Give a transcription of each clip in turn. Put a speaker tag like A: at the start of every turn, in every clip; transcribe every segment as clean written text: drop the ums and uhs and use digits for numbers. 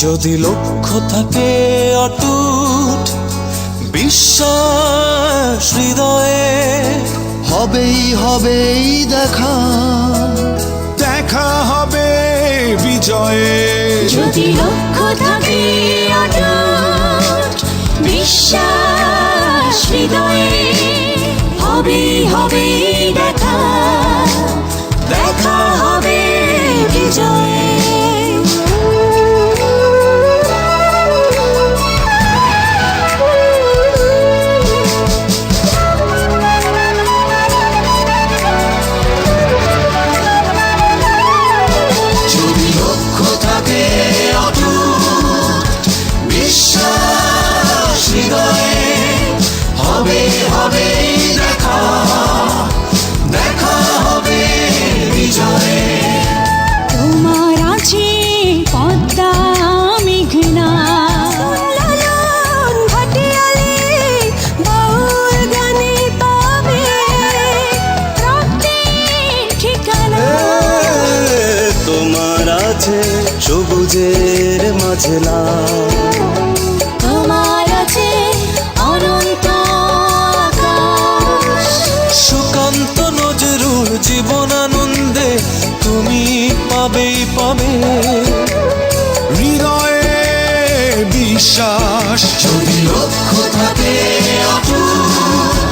A: যদি লক্ষ্য থাকে অটুট বিশ্বাস হৃদয়ে,
B: হবেই হবেই দেখা,
C: দেখা হবে বিজয়ে।
D: যদি লক্ষ্য থাকে অটুট বিশ্বাস হৃদয়ে, হবেই হবেই দেখা, দেখা হবে বিজয়ে।
A: হবে হবে দেখা, দেখা হবে বিজয়ে।
D: তোমার আছে পদ্মা মেঘনা, ভাটিয়ালি বাউল গানে পাবে রক্তের ঠিকানা।
A: তোমার আছে সবুজের মাঝে লাল,
D: তোমার আছে অনন্ত আকাশ,
A: সুকান্ত নজরুল জীবনানন্দে তুমি পাবেই পাবে
C: হৃদয়ে বিশ্বাস।
A: যদি লক্ষ্য থাকে অটুট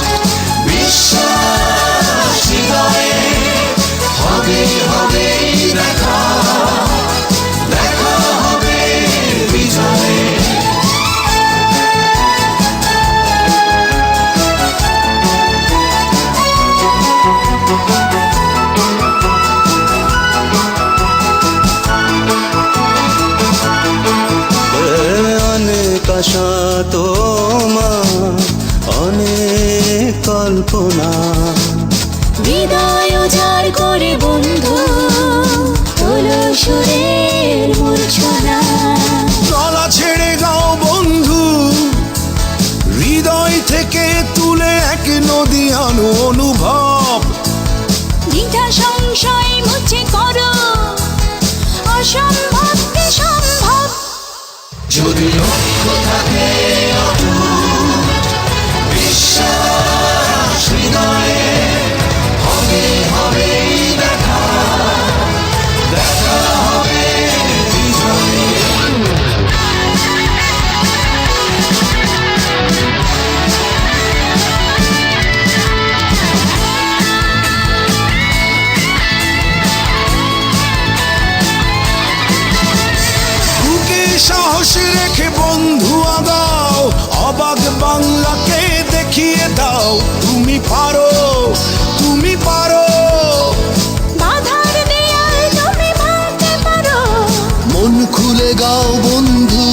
A: বিশ্বাস হৃদয়ে, হবে হবে দেখা, দেখা হবে বিজয়ে। অনেক আশা তোমার, অনেক কল্পনা,
D: হৃদয় উজাড় করে বন্ধু তোলো সুরের মূর্ছনা।
C: গলা ছেড়ে গাও বন্ধু, হৃদয় থেকে তুলে এক নদী আনো অনুভব।
D: দ্বিধা সংশয় মুছে করো, অসম্ভবকে সম্ভব।
A: যদি লক্ষ্য থাকে অটুট বিশ্বাস হৃদয়ে, হবে হবে দেখা, দেখা হবে বিজয়ে।
C: বুকে সাহস রেখে বন্ধু আগাও, অবাক বাংলাকে দেখিয়ে দাও তুমি পারো, তুমি পারো।
D: বাধার দেয়াল তুমি ভাঙতে পারো,
B: মন খুলে গাও বন্ধু,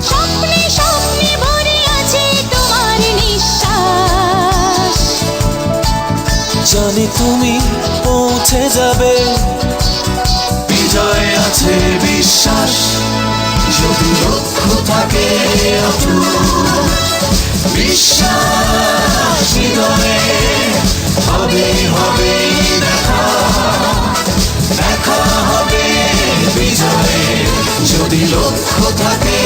D: স্বপ্নে স্বপ্নে ভরে আছে তোমার নিঃশ্বাস।
A: জানি তুমি পৌঁছে যাবে, বিজয় আছে বিশ্বাস। যদি লক্ষ্য থাকে অটুট বিশ্বাস হৃদয়ে, হবে হবে দেখা, দেখা হবে বিজয়ে। যদি লক্ষ্য থাকে